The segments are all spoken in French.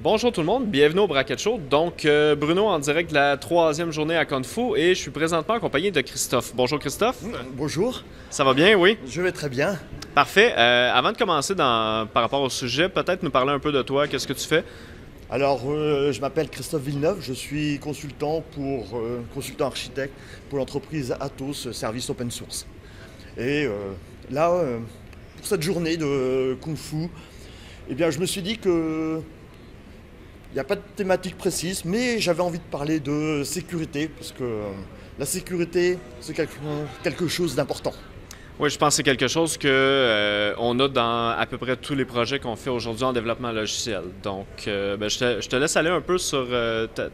Bonjour tout le monde, bienvenue au Bracket Show. Donc, Bruno en direct de la troisième journée à Kung-Fu et je suis présentement accompagné de Christophe. Bonjour Christophe. Bonjour, Ça va bien, oui? je vais très bien. Parfait. Avant de commencer par rapport au sujet, peut-être nous parler un peu de toi, qu'est-ce que tu fais? Alors, je m'appelle Christophe Villeneuve, je suis consultant architecte pour l'entreprise Atos Service Open Source. Et là, pour cette journée de Kung Fu, eh bien, je me suis dit que il n'y a pas de thématique précise, mais j'avais envie de parler de sécurité, parce que la sécurité, c'est quelque chose d'important. Oui, je pense que c'est quelque chose que on a dans à peu près tous les projets qu'on fait aujourd'hui en développement logiciel. Donc, je te laisse aller un peu sur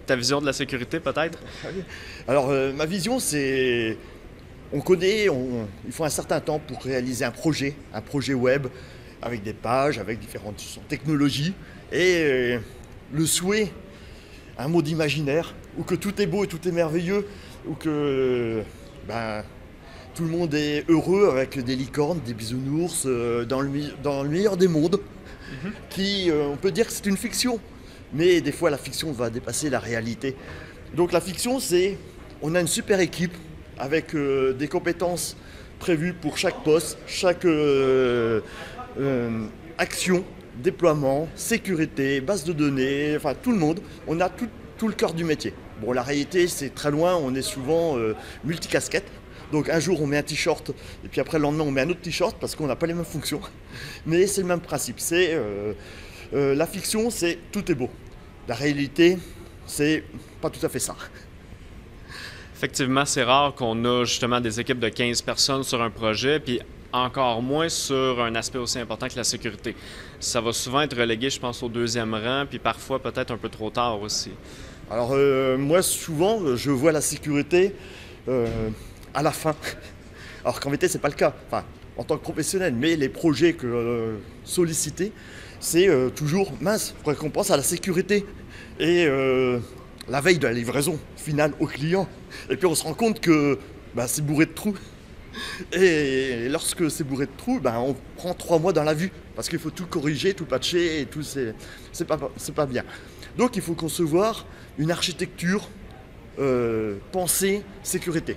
ta vision de la sécurité, peut-être. Alors, ma vision, c'est... il faut un certain temps pour réaliser un projet web, avec des pages, avec différentes technologies, et le souhait, un mode imaginaire, où que tout est beau et tout est merveilleux, où que tout le monde est heureux avec des licornes, des bisounours, dans le meilleur des mondes, on peut dire que c'est une fiction, mais des fois la fiction va dépasser la réalité. Donc la fiction, on a une super équipe avec des compétences prévues pour chaque poste, chaque action, déploiement, sécurité, base de données, enfin tout le monde, on a tout le cœur du métier. Bon, la réalité, c'est très loin, on est souvent multicasquette. Donc un jour on met un t-shirt et puis après le lendemain on met un autre t-shirt parce qu'on n'a pas les mêmes fonctions. Mais c'est le même principe. La fiction, c'est tout est beau. La réalité, c'est pas tout à fait ça. Effectivement, c'est rare qu'on a justement des équipes de 15 personnes sur un projet, puis encore moins sur un aspect aussi important que la sécurité. Ça va souvent être relégué, je pense, au deuxième rang, puis parfois peut-être un peu trop tard aussi. Alors moi souvent je vois la sécurité à la fin. Alors qu'en vérité c'est pas le cas. Enfin, en tant que professionnel, mais les projets sollicités, c'est toujours mince, il faudrait qu'on pense à la sécurité. Et la veille de la livraison finale au client. Et puis on se rend compte que c'est bourré de trous. Et lorsque c'est bourré de trous, on prend 3 mois dans la vue. Parce qu'il faut tout corriger, tout patcher, et tout, c'est pas bien. Donc il faut concevoir une architecture pensée sécuritaire.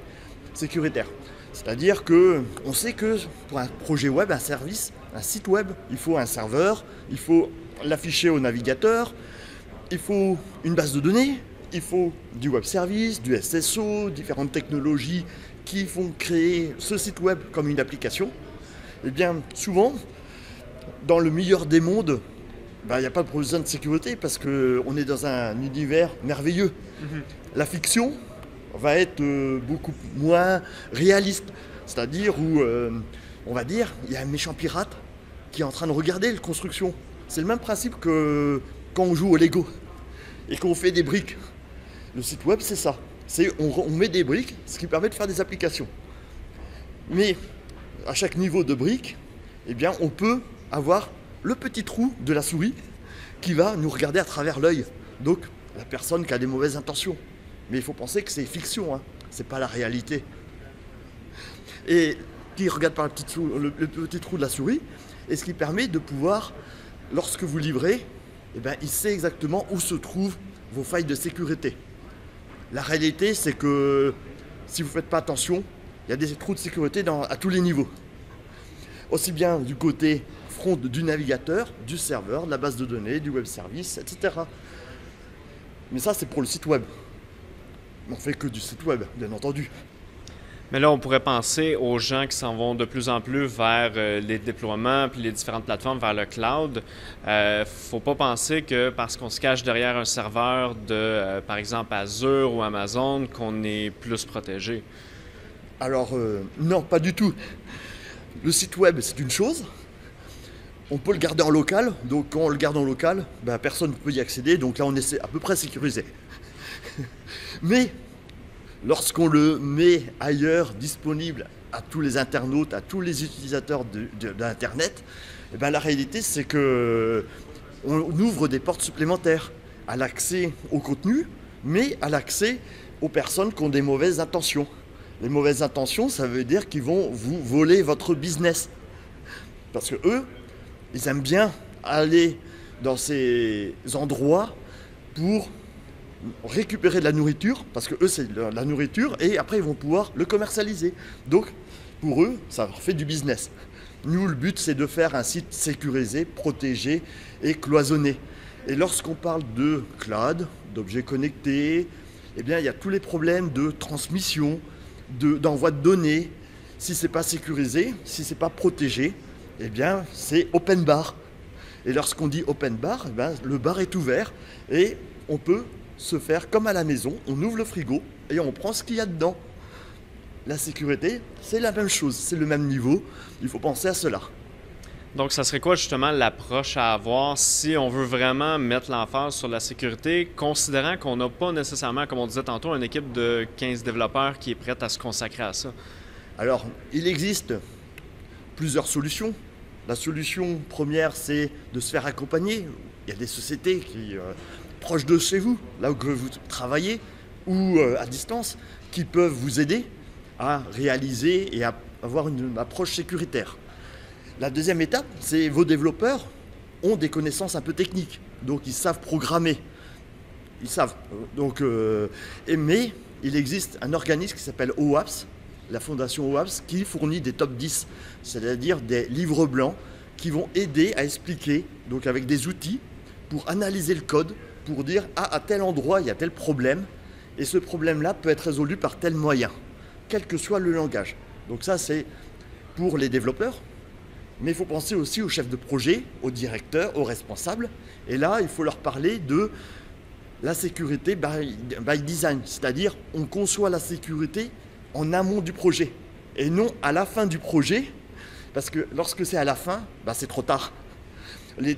C'est-à-dire qu'on sait que pour un projet web, un service, un site web, il faut un serveur, il faut l'afficher au navigateur, il faut une base de données, il faut du web service, du SSO, différentes technologies qui font créer ce site web comme une application. Et bien souvent, dans le meilleur des mondes, il n'y a pas besoin de sécurité parce qu'on est dans un univers merveilleux. La fiction va être beaucoup moins réaliste. C'est-à-dire où, on va dire, il y a un méchant pirate qui est en train de regarder la construction. C'est le même principe que quand on joue au Lego et qu'on fait des briques. Le site web, c'est ça. On met des briques, ce qui permet de faire des applications. Mais à chaque niveau de brique, eh bien, on peut avoir le petit trou de la souris qui va nous regarder à travers l'œil. Donc, la personne qui a des mauvaises intentions. Mais il faut penser que c'est fiction, hein. C'est pas la réalité. Et qui regarde par le petit trou de la souris, et ce qui permet de pouvoir, lorsque vous livrez, eh bien, il sait exactement où se trouvent vos failles de sécurité. La réalité, c'est que si vous ne faites pas attention, il y a des trous de sécurité à tous les niveaux. Aussi bien du côté front du navigateur, du serveur, de la base de données, du web service, etc. Mais ça, c'est pour le site web. On ne fait que du site web, bien entendu. Mais là, on pourrait penser aux gens qui s'en vont de plus en plus vers les déploiements puis les différentes plateformes vers le cloud. Faut pas penser que parce qu'on se cache derrière un serveur de, par exemple, Azure ou Amazon, qu'on est plus protégé. Alors, non, pas du tout. Le site web, c'est une chose. On peut le garder en local. Donc, quand on le garde en local, personne ne peut y accéder. Donc là, on est à peu près sécurisé. Mais lorsqu'on le met ailleurs, disponible à tous les internautes, à tous les utilisateurs d'Internet, la réalité, c'est qu'on ouvre des portes supplémentaires à l'accès au contenu, mais à l'accès aux personnes qui ont des mauvaises intentions. Les mauvaises intentions, ça veut dire qu'ils vont vous voler votre business. Parce que eux, ils aiment bien aller dans ces endroits pour récupérer de la nourriture, parce que eux c'est de la nourriture, et après ils vont pouvoir le commercialiser. Donc pour eux, ça leur fait du business. Nous, le but c'est de faire un site sécurisé, protégé et cloisonné. Et lorsqu'on parle de cloud, d'objets connectés, eh bien il y a tous les problèmes de transmission, d'envoi de données. Si c'est pas sécurisé, si c'est pas protégé, eh bien c'est open bar. Et lorsqu'on dit open bar, eh bien, le bar est ouvert et on peut se faire comme à la maison, on ouvre le frigo et on prend ce qu'il y a dedans. La sécurité, c'est la même chose, c'est le même niveau, il faut penser à cela. Donc, ça serait quoi justement l'approche à avoir si on veut vraiment mettre l'emphase sur la sécurité, considérant qu'on n'a pas nécessairement, comme on disait tantôt, une équipe de 15 développeurs qui est prête à se consacrer à ça? Alors, il existe plusieurs solutions. La solution première, c'est de se faire accompagner. Il y a des sociétés qui, proches de chez vous, là où vous travaillez, ou à distance, qui peuvent vous aider à réaliser et à avoir une approche sécuritaire. La deuxième étape, c'est vos développeurs ont des connaissances un peu techniques, donc ils savent programmer. Ils savent. Mais il existe un organisme qui s'appelle OWASP, la fondation OWASP, qui fournit des top 10, c'est-à-dire des livres blancs qui vont aider à expliquer, donc avec des outils, pour analyser le code, pour dire à tel endroit il y a tel problème, et ce problème-là peut être résolu par tel moyen, quel que soit le langage. Donc ça c'est pour les développeurs, mais il faut penser aussi aux chefs de projet, aux directeurs, aux responsables, et là il faut leur parler de la sécurité by design, c'est-à-dire on conçoit la sécurité en amont du projet et non à la fin du projet, parce que lorsque c'est à la fin, c'est trop tard. Le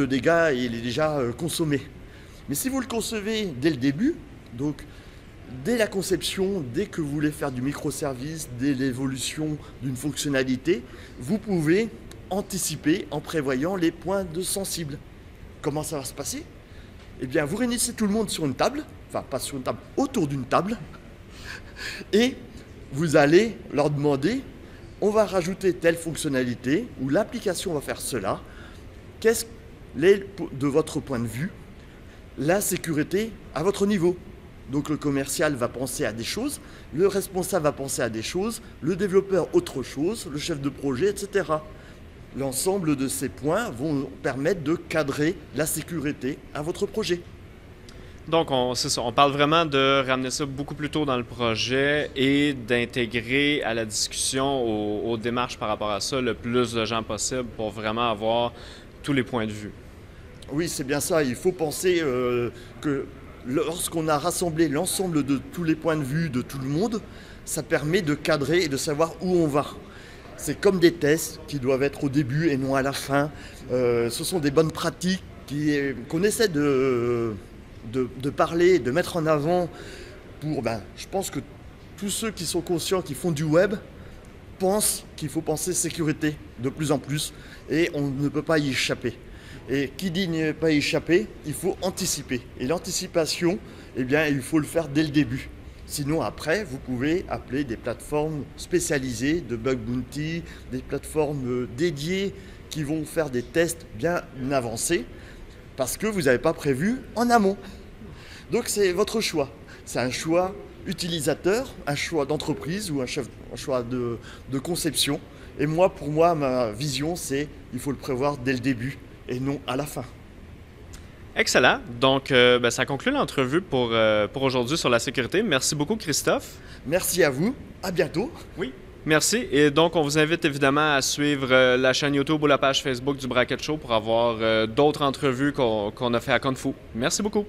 dégât il est déjà consommé. Mais si vous le concevez dès le début, donc dès la conception, dès que vous voulez faire du microservice, dès l'évolution d'une fonctionnalité, vous pouvez anticiper en prévoyant les points de sensibles. Comment ça va se passer ? Eh bien, vous réunissez tout le monde sur une table, enfin pas sur une table, autour d'une table, et vous allez leur demander, on va rajouter telle fonctionnalité, ou l'application va faire cela. Qu'est-ce de votre point de vue, la sécurité à votre niveau ? Donc le commercial va penser à des choses, le responsable va penser à des choses, le développeur autre chose, le chef de projet, etc. L'ensemble de ces points vont permettre de cadrer la sécurité à votre projet. Donc, c'est ça, on parle vraiment de ramener ça beaucoup plus tôt dans le projet et d'intégrer à la discussion, aux démarches par rapport à ça, le plus de gens possible pour vraiment avoir tous les points de vue. Oui, c'est bien ça. Il faut penser que lorsqu'on a rassemblé l'ensemble de tous les points de vue de tout le monde, ça permet de cadrer et de savoir où on va. C'est comme des tests qui doivent être au début et non à la fin. Ce sont des bonnes pratiques qu'on essaie de parler, de mettre en avant pour, je pense que tous ceux qui sont conscients, qui font du web, pensent qu'il faut penser sécurité de plus en plus et on ne peut pas y échapper. Et qui dit ne pas y échapper, il faut anticiper. Et l'anticipation, il faut le faire dès le début. Sinon, après, vous pouvez appeler des plateformes spécialisées de bug bounty, des plateformes dédiées qui vont faire des tests bien avancés parce que vous n'avez pas prévu en amont. Donc, c'est votre choix. C'est un choix utilisateur, un choix d'entreprise ou un choix de conception. Et pour moi, ma vision, c'est qu'il faut le prévoir dès le début et non à la fin. Excellent. Donc, ça conclut l'entrevue pour aujourd'hui sur la sécurité. Merci beaucoup, Christophe. Merci à vous. À bientôt. Oui. Merci. Et donc, on vous invite évidemment à suivre la chaîne YouTube ou la page Facebook du Bracket Show pour avoir d'autres entrevues qu'on a fait à Kung Fu. Merci beaucoup.